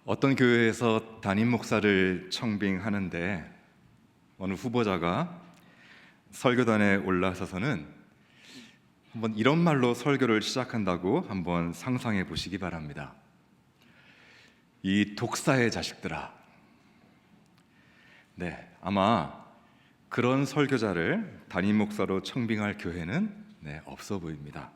어떤 교회에서 담임 목사를 청빙하는데 어느 후보자가 설교단에 올라서서는 한번 이런 말로 설교를 시작한다고 한번 상상해 보시기 바랍니다. 이 독사의 자식들아. 아마 그런 설교자를 담임 목사로 청빙할 교회는 없어 보입니다.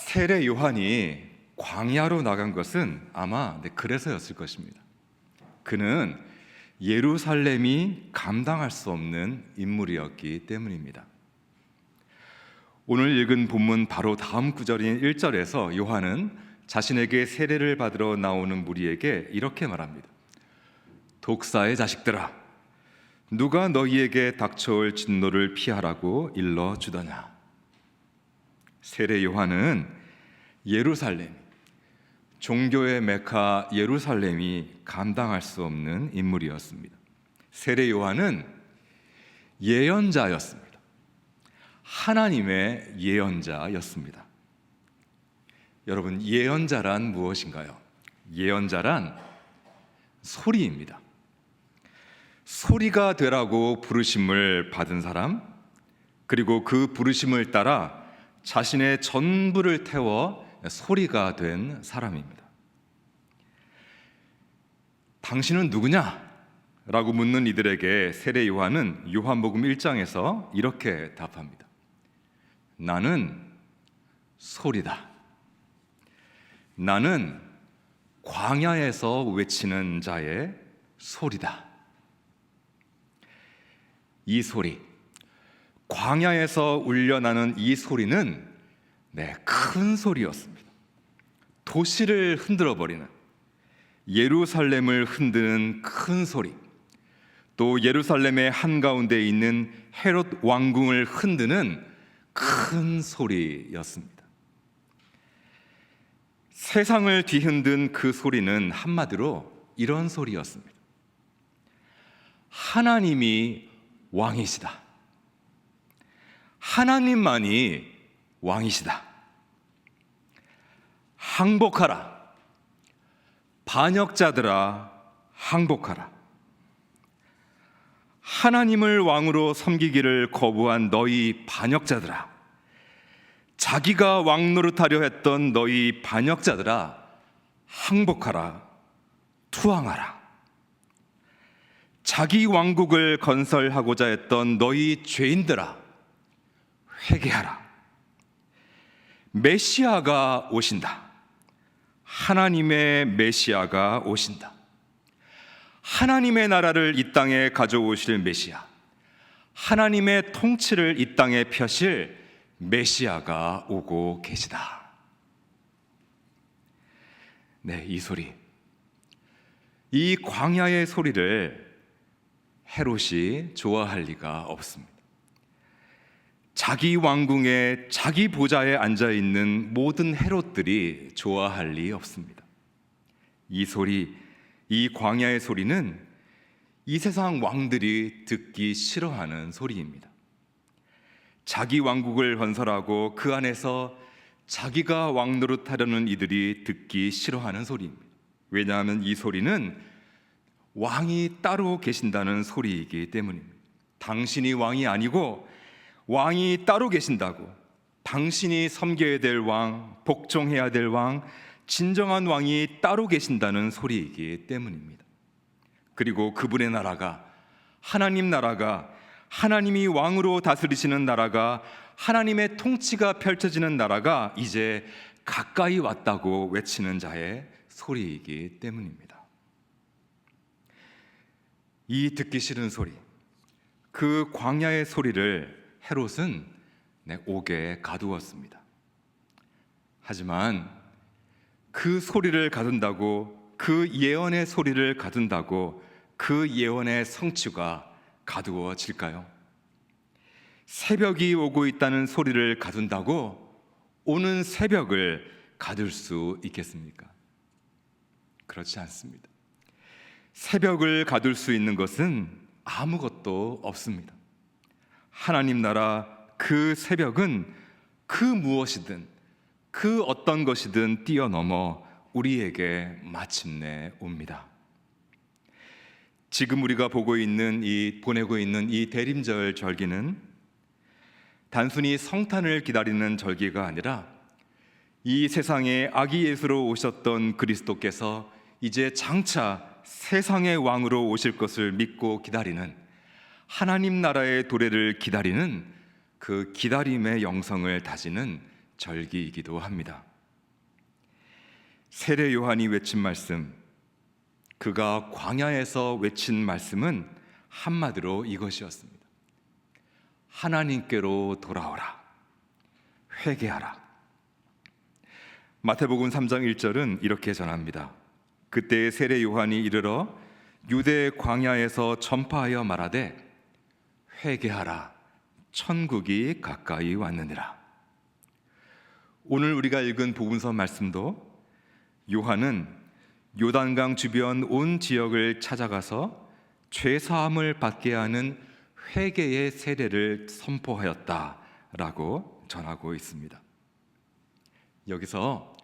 세례 요한이 광야로 나간 것은 아마 그래서였을 것입니다. 그는 예루살렘이 감당할 수 없는 인물이었기 때문입니다. 오늘 읽은 본문 바로 다음 구절인 1절에서 요한은 자신에게 세례를 받으러 나오는 무리에게 이렇게 말합니다. 독사의 자식들아, 누가 너희에게 닥쳐올 진노를 피하라고 일러주더냐. 세례 요한은 예루살렘, 종교의 메카 예루살렘이 감당할 수 없는 인물이었습니다. 세례 요한은 예언자였습니다. 하나님의 예언자였습니다. 여러분, 예언자란 무엇인가요? 예언자란 소리입니다. 소리가 되라고 부르심을 받은 사람, 그리고 그 부르심을 따라 자신의 전부를 태워 소리가 된 사람입니다. 당신은 누구냐? 라고 묻는 이들에게 세례 요한은 요한복음 1장에서 이렇게 답합니다. 나는 소리다. 나는 광야에서 외치는 자의 소리다. 이 소리, 광야에서 울려나는 이 소리는 큰 소리였습니다. 도시를 흔들어버리는, 예루살렘을 흔드는 큰 소리, 또 예루살렘의 한가운데 있는 헤롯 왕궁을 흔드는 큰 소리였습니다. 세상을 뒤흔든 그 소리는 한마디로 이런 소리였습니다. 하나님이 왕이시다. 하나님만이 왕이시다. 항복하라. 반역자들아, 항복하라. 하나님을 왕으로 섬기기를 거부한 너희 반역자들아, 자기가 왕 노릇하려 했던 너희 반역자들아, 항복하라. 투항하라. 자기 왕국을 건설하고자 했던 너희 죄인들아, 회개하라. 메시아가 오신다. 하나님의 메시아가 오신다. 하나님의 나라를 이 땅에 가져오실 메시아, 하나님의 통치를 이 땅에 펴실 메시아가 오고 계시다. 이 소리, 이 광야의 소리를 헤롯이 좋아할 리가 없습니다. 자기 왕궁에, 자기 보좌에 앉아있는 모든 헤롯들이 좋아할 리 없습니다. 이 소리, 이 광야의 소리는 이 세상 왕들이 듣기 싫어하는 소리입니다. 자기 왕국을 건설하고 그 안에서 자기가 왕 노릇하려는 이들이 듣기 싫어하는 소리입니다. 왜냐하면 이 소리는 왕이 따로 계신다는 소리이기 때문입니다. 당신이 왕이 아니고 왕이 따로 계신다고, 당신이 섬겨야 될 왕, 복종해야 될 왕, 진정한 왕이 따로 계신다는 소리이기 때문입니다. 그리고 그분의 나라가, 하나님 나라가, 하나님이 왕으로 다스리시는 나라가, 하나님의 통치가 펼쳐지는 나라가 이제 가까이 왔다고 외치는 자의 소리이기 때문입니다. 이 듣기 싫은 소리, 그 광야의 소리를 헤롯은 옥에 가두었습니다. 하지만 그 소리를 가둔다고, 그 예언의 소리를 가둔다고 그 예언의 성취가 가두어질까요? 새벽이 오고 있다는 소리를 가둔다고 오는 새벽을 가둘 수 있겠습니까? 그렇지 않습니다. 새벽을 가둘 수 있는 것은 아무것도 없습니다. 하나님 나라 그 새벽은 그 무엇이든, 그 어떤 것이든 뛰어넘어 우리에게 마침내 옵니다. 지금 우리가 보내고 있는 이 대림절 절기는 단순히 성탄을 기다리는 절기가 아니라 이 세상에 아기 예수로 오셨던 그리스도께서 이제 장차 세상의 왕으로 오실 것을 믿고 기다리는, 하나님 나라의 도래를 기다리는 그 기다림의 영성을 다지는 절기이기도 합니다. 세례 요한이 외친 말씀, 그가 광야에서 외친 말씀은 한마디로 이것이었습니다. 하나님께로 돌아오라, 회개하라. 마태복음 3장 1절은 이렇게 전합니다. 그때 세례 요한이 이르러 유대 광야에서 전파하여 말하되 회개하라, 천국이 가까이 왔느니라. 오늘 우리가 읽은 복음서 말씀도 요한은 요단강 주변 온 지역을 찾아가서 죄사함을 받게 하는 회개의 세례를 선포하였다라고 전하고 있습니다. 여기서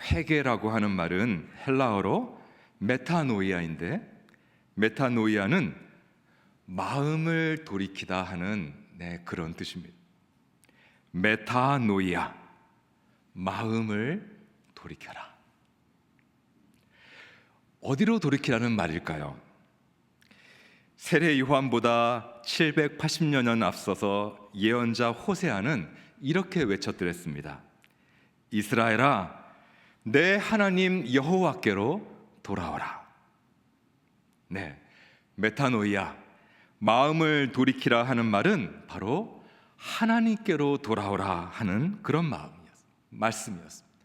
회개라고 하는 말은 헬라어로 메타노이아인데, 메타노이아는 마음을 돌이키다 하는 그런 뜻입니다. 메타노이아, 마음을 돌이켜라. 어디로 돌이키라는 말일까요? 세례 요한보다 780여 년 앞서서 예언자 호세아는 이렇게 외쳤더랬습니다. 이스라엘아, 내 하나님 여호와께로 돌아오라. 메타노이아, 마음을 돌이키라 하는 말은 바로 하나님께로 돌아오라 하는 그런 말씀이었습니다.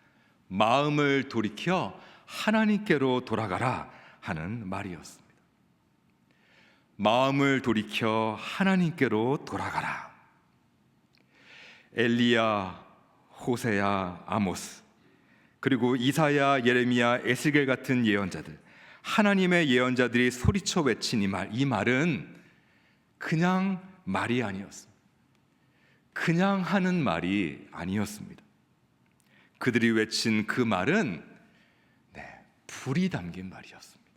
마음을 돌이켜 하나님께로 돌아가라 하는 말이었습니다. 마음을 돌이켜 하나님께로 돌아가라. 엘리야, 호세야, 아모스, 그리고 이사야, 예레미야, 에스겔 같은 예언자들, 하나님의 예언자들이 소리쳐 외친 이 말은 그냥 말이 아니었습니다. 그냥 하는 말이 아니었습니다. 그들이 외친 그 말은 불이 담긴 말이었습니다.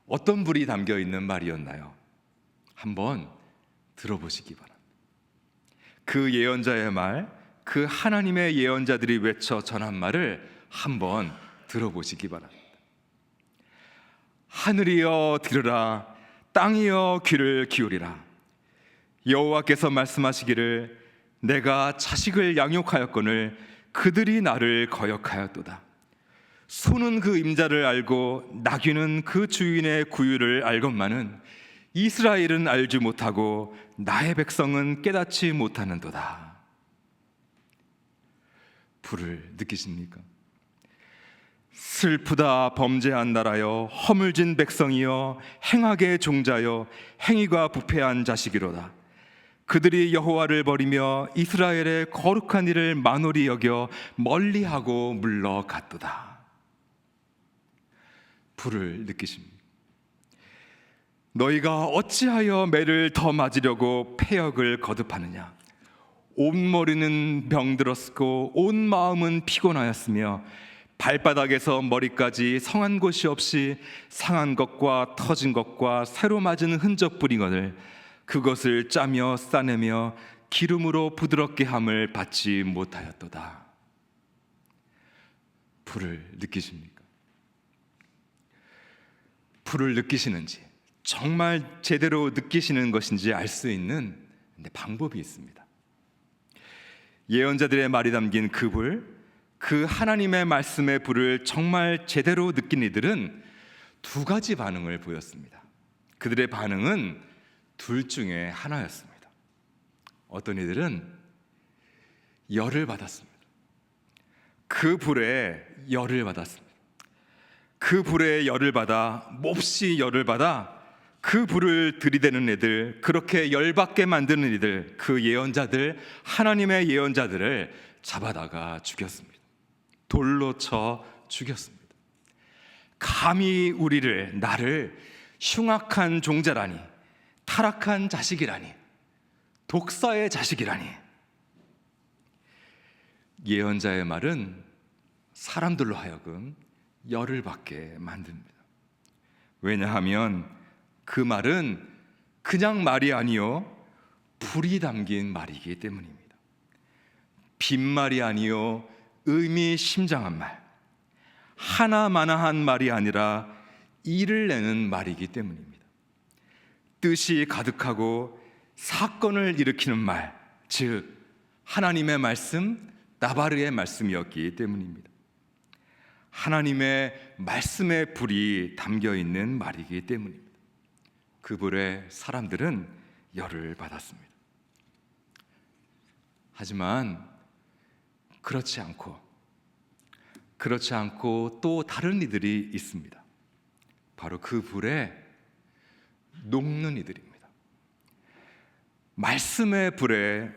어떤 불이 담겨 있는 말이었나요? 한번 들어보시기 바랍니다. 그 예언자의 말, 그 하나님의 예언자들이 외쳐 전한 말을 한번 들어보시기 바랍니다. 하늘이여 들으라, 땅이여 귀를 기울이라. 여호와께서 말씀하시기를 내가 자식을 양육하였거늘 그들이 나를 거역하였도다. 소는 그 임자를 알고 나귀는 그 주인의 구유를 알건만은 이스라엘은 알지 못하고 나의 백성은 깨닫지 못하는도다. 불을 느끼십니까? 슬프다 범죄한 나라여, 허물진 백성이여, 행악의 종자여, 행위가 부패한 자식이로다. 그들이 여호와를 버리며 이스라엘의 거룩한 일을 만홀히 여겨 멀리하고 물러갔도다. 불을 느끼십니까? 너희가 어찌하여 매를 더 맞으려고 패역을 거듭하느냐? 온 머리는 병들었고 온 마음은 피곤하였으며 발바닥에서 머리까지 성한 곳이 없이 상한 것과 터진 것과 새로 맞은 흔적뿐이거늘 그것을 짜며 싸내며 기름으로 부드럽게 함을 받지 못하였도다. 불을 느끼십니까? 불을 느끼시는지, 정말 제대로 느끼시는 것인지 알 수 있는 방법이 있습니다. 예언자들의 말이 담긴 그 불, 그 하나님의 말씀의 불을 정말 제대로 느낀 이들은 두 가지 반응을 보였습니다. 그들의 반응은 둘 중에 하나였습니다. 어떤 이들은 열을 받았습니다. 그 불에 열을 받았습니다. 그 불에 열을 받아, 몹시 열을 받아 그 불을 들이대는 애들, 그렇게 열받게 만드는 이들, 그 예언자들, 하나님의 예언자들을 잡아다가 죽였습니다. 돌로 쳐 죽였습니다. 감히 나를 흉악한 종자라니, 타락한 자식이라니, 독사의 자식이라니. 예언자의 말은 사람들로 하여금 열을 받게 만듭니다. 왜냐하면 그 말은 그냥 말이 아니요 불이 담긴 말이기 때문입니다. 빈말이 아니요 의미심장한 말, 하나마나한 말이 아니라 일을 내는 말이기 때문입니다. 뜻이 가득하고 사건을 일으키는 말, 즉 하나님의 말씀, 나바르의 말씀이었기 때문입니다. 하나님의 말씀의 불이 담겨 있는 말이기 때문입니다. 그 불에 사람들은 열을 받았습니다. 하지만 그렇지 않고 또 다른 이들이 있습니다. 바로 그 불에 녹는 이들입니다. 말씀의 불에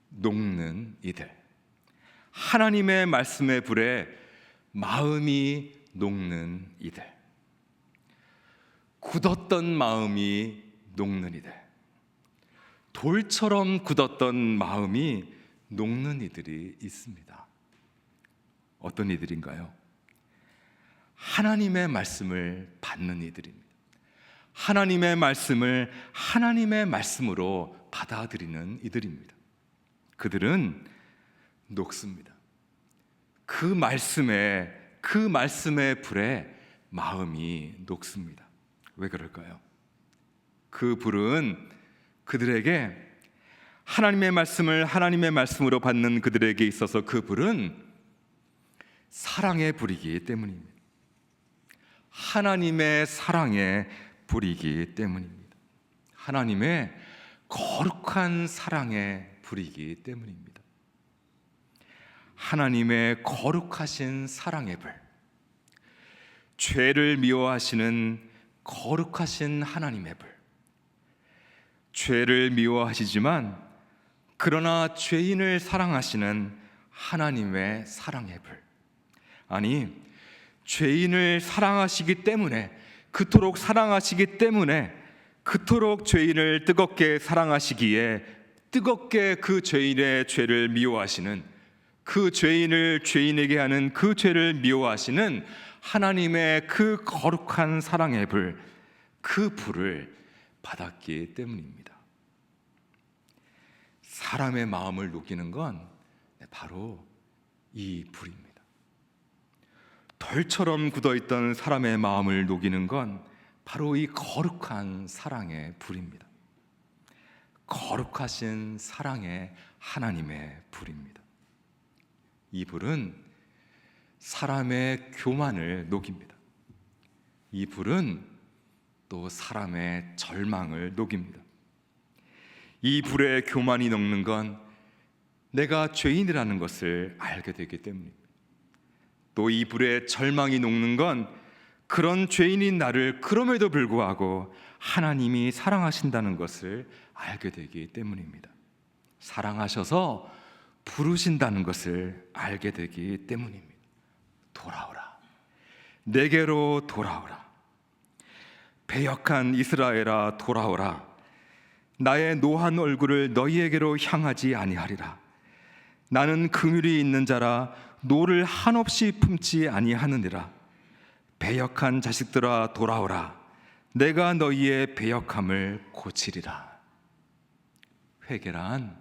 녹는 이들, 하나님의 말씀의 불에 마음이 녹는 이들, 굳었던 마음이 녹는 이들, 돌처럼 굳었던 마음이 녹는 이들이 있습니다. 어떤 이들인가요? 하나님의 말씀을 받는 이들입니다. 하나님의 말씀을 하나님의 말씀으로 받아들이는 이들입니다. 그들은 녹습니다. 그 말씀의 불에 마음이 녹습니다. 왜 그럴까요? 그 불은 그들에게, 하나님의 말씀을 하나님의 말씀으로 받는 그들에게 있어서 그 불은 사랑의 불이기 때문입니다. 하나님의 사랑의 불이기 때문입니다. 하나님의 거룩한 사랑의 불이기 때문입니다. 하나님의 거룩하신 사랑의 불, 죄를 미워하시는 거룩하신 하나님의 불, 죄를 미워하시지만 그러나 죄인을 사랑하시는 하나님의 사랑의 불, 아니 죄인을 사랑하시기 때문에, 그토록 사랑하시기 때문에, 그토록 죄인을 뜨겁게 사랑하시기에 뜨겁게 그 죄인의 죄를 미워하시는, 그 죄인을 죄인에게 하는 그 죄를 미워하시는 하나님의 그 거룩한 사랑의 불, 그 불을 받았기 때문입니다. 사람의 마음을 녹이는 건 바로 이 불입니다. 덜처럼 굳어있던 사람의 마음을 녹이는 건 바로 이 거룩한 사랑의 불입니다. 거룩하신 사랑의 하나님의 불입니다. 이 불은 사람의 교만을 녹입니다. 이 불은 또 사람의 절망을 녹입니다. 이 불의 교만이 녹는 건 내가 죄인이라는 것을 알게 되기 때문입니다. 또 이 불의 절망이 녹는 건 그런 죄인인 나를 그럼에도 불구하고 하나님이 사랑하신다는 것을 알게 되기 때문입니다. 사랑하셔서 부르신다는 것을 알게 되기 때문입니다. 돌아오라, 내게로 돌아오라. 배역한 이스라엘아, 돌아오라. 나의 노한 얼굴을 너희에게로 향하지 아니하리라. 나는 긍휼이 있는 자라 노를 한없이 품지 아니하느니라. 배역한 자식들아, 돌아오라. 내가 너희의 배역함을 고치리라. 회개란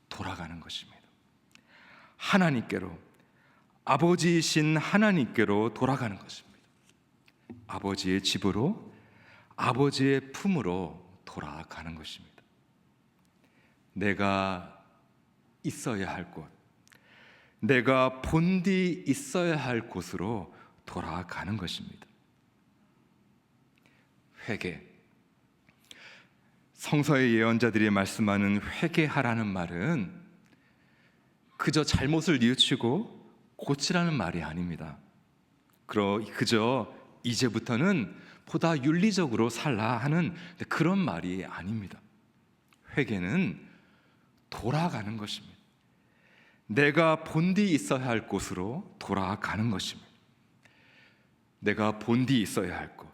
돌아가는 것입니다. 하나님께로, 아버지이신 하나님께로 돌아가는 것입니다. 아버지의 집으로, 아버지의 품으로 돌아가는 것입니다. 내가 있어야 할 곳, 내가 본디 있어야 할 곳으로 돌아가는 것입니다. 회개, 성서의 예언자들이 말씀하는 회개하라는 말은 그저 잘못을 뉘우치고 고치라는 말이 아닙니다. 그저 이제부터는 보다 윤리적으로 살라 하는 그런 말이 아닙니다. 회개는 돌아가는 것입니다. 내가 본디 있어야 할 곳으로 돌아가는 것입니다. 내가 본디 있어야 할 곳,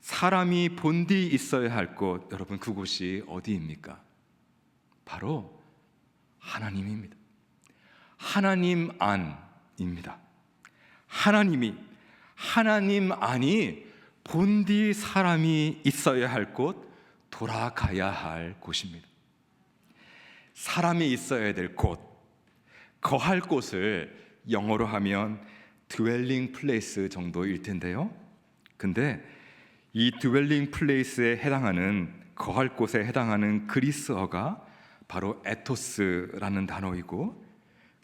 사람이 본디 있어야 할 곳, 여러분 그곳이 어디입니까? 바로 하나님입니다. 하나님 안, 사람입니다. 하나님 안이 본디 사람이 있어야 할 곳, 돌아가야 할 곳입니다. 사람이 있어야 될 곳, 거할 곳을 영어로 하면 dwelling place 정도일 텐데요. 근데 이 dwelling place에 해당하는, 거할 곳에 해당하는 그리스어가 바로 에토스라는 단어이고,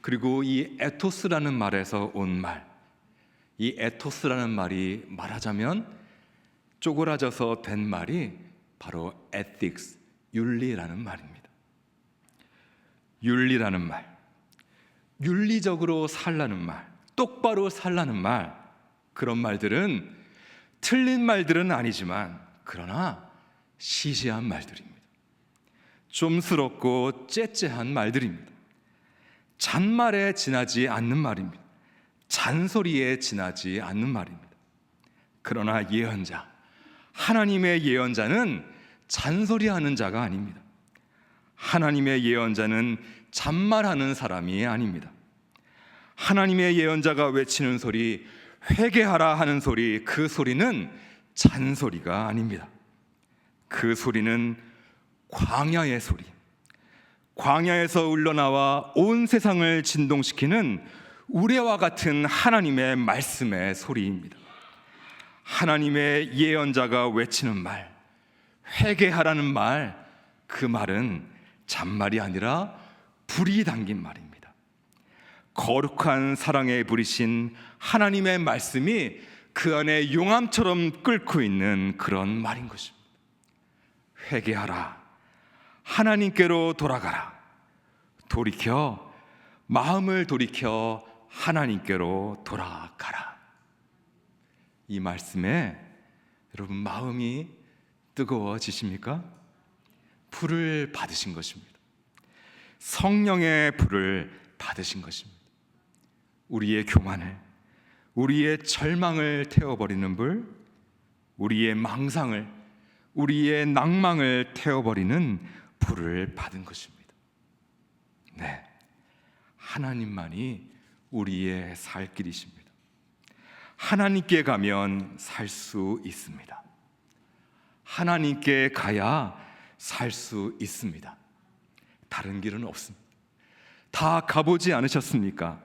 그리고 이 에토스라는 말에서 온 말, 이 에토스라는 말이 말하자면 쪼그라져서 된 말이 바로 ethics, 윤리라는 말입니다. 윤리라는 말, 윤리적으로 살라는 말, 똑바로 살라는 말, 그런 말들은 틀린 말들은 아니지만 그러나 시시한 말들입니다. 좀스럽고 째째한 말들입니다. 잔말에 지나지 않는 말입니다. 잔소리에 지나지 않는 말입니다. 그러나 예언자, 하나님의 예언자는 잔소리하는 자가 아닙니다. 하나님의 예언자는 잔말하는 사람이 아닙니다. 하나님의 예언자가 외치는 소리, 회개하라 하는 소리, 그 소리는 잔소리가 아닙니다. 그 소리는 광야의 소리, 광야에서 흘러나와 온 세상을 진동시키는 우레와 같은 하나님의 말씀의 소리입니다. 하나님의 예언자가 외치는 말, 회개하라는 말, 그 말은 잔말이 아니라 불이 담긴 말입니다. 거룩한 사랑에 부리신 하나님의 말씀이 그 안에 용암처럼 끓고 있는 그런 말인 것입니다. 회개하라, 하나님께로 돌아가라, 돌이켜, 마음을 돌이켜 하나님께로 돌아가라. 이 말씀에 여러분 마음이 뜨거워지십니까? 불을 받으신 것입니다. 성령의 불을 받으신 것입니다. 우리의 교만을, 우리의 절망을 태워버리는 불, 우리의 망상을, 우리의 낭망을 태워버리는 불을 받은 것입니다. 네, 하나님만이 우리의 살 길이십니다. 하나님께 가면 살 수 있습니다. 하나님께 가야 살 수 있습니다. 다른 길은 없습니다. 다 가보지 않으셨습니까?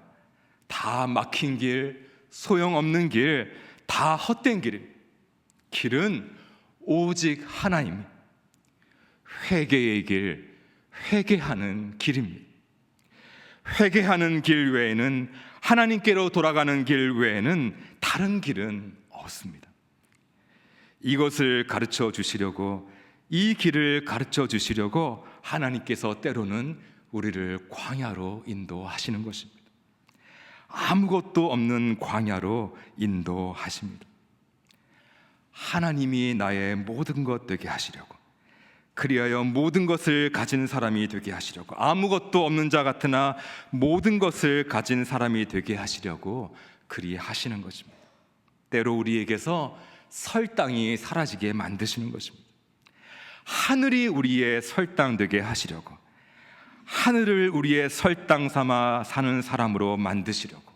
다 막힌 길, 소용없는 길, 다 헛된 길은 오직 하나님, 회개의 길, 회개하는 길입니다. 회개하는 길 외에는, 하나님께로 돌아가는 길 외에는 다른 길은 없습니다. 이것을 가르쳐 주시려고, 이 길을 가르쳐 주시려고 하나님께서 때로는 우리를 광야로 인도하시는 것입니다. 아무것도 없는 광야로 인도하십니다. 하나님이 나의 모든 것 되게 하시려고, 그리하여 모든 것을 가진 사람이 되게 하시려고, 아무것도 없는 자 같으나 모든 것을 가진 사람이 되게 하시려고 그리 하시는 것입니다. 때로 우리에게서 설당이 사라지게 만드시는 것입니다. 하늘이 우리의 설당 되게 하시려고, 하늘을 우리의 설당 삼아 사는 사람으로 만드시려고,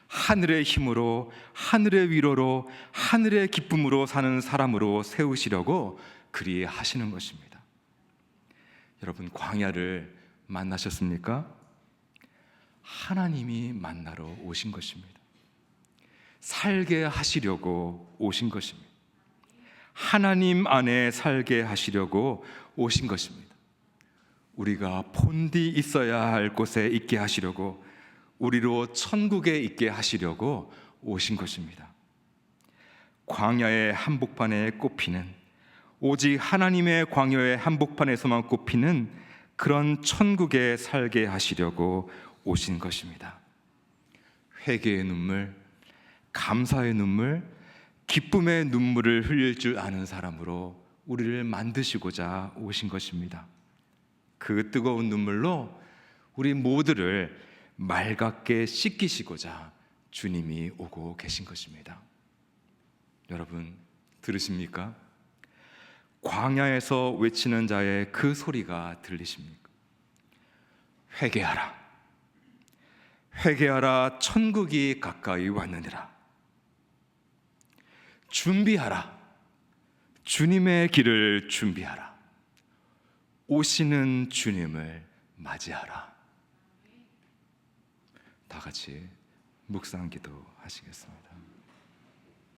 하늘의 힘으로, 하늘의 위로로, 하늘의 기쁨으로 사는 사람으로 세우시려고 그리 하시는 것입니다. 여러분, 광야를 만나셨습니까? 하나님이 만나러 오신 것입니다. 살게 하시려고 오신 것입니다. 하나님 안에 살게 하시려고 오신 것입니다. 우리가 본디 있어야 할 곳에 있게 하시려고, 우리로 천국에 있게 하시려고 오신 것입니다. 광야의 한복판에 꼽히는, 오직 하나님의 광야의 한복판에서만 꼽히는 그런 천국에 살게 하시려고 오신 것입니다. 회개의 눈물, 감사의 눈물, 기쁨의 눈물을 흘릴 줄 아는 사람으로 우리를 만드시고자 오신 것입니다. 그 뜨거운 눈물로 우리 모두를 맑게 씻기시고자 주님이 오고 계신 것입니다. 여러분, 들으십니까? 광야에서 외치는 자의 그 소리가 들리십니까? 회개하라, 회개하라, 천국이 가까이 왔느니라. 준비하라, 주님의 길을 준비하라. 오시는 주님을 맞이하라. 다 같이 묵상 기도 하시겠습니다.